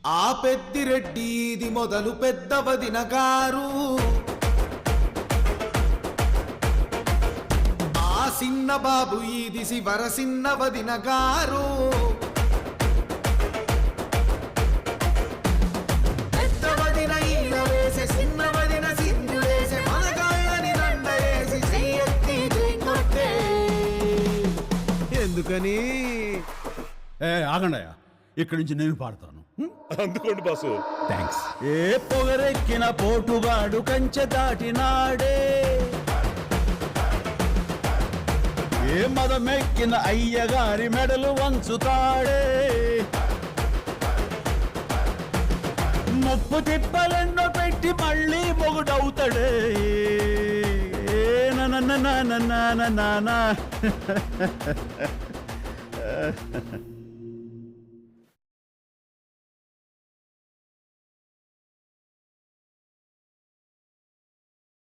ఆ పెద్దిరెడ్డి ఇది మొదలు పెద్ద వదిన గారు, ఆ సిన్న బాబు ఇది శివర సిన్న వదిన గారు. పెద్ద వదిన ఇళ్ళ వేసే సిన్న వదిన సింధు వేసే మనగాళ్ళని దండ వేసి చెయ్యెత్తి కొట్టే. ఎందుకని ఆగండయ్యా, ఇక్కడి నుంచి నేను పాడతాను. అందుకోండి బాసు. థ్యాంక్స్. ఏ పొగరెక్కిన పోటుగాడు కంచె దాటినాడే, ఏ మదమెక్కిన అయ్యగారి మెడలు వంచుతాడే, ముప్పు తిప్పలెన్నో పెట్టి మళ్ళీ మొగుడవుతాడే. నానా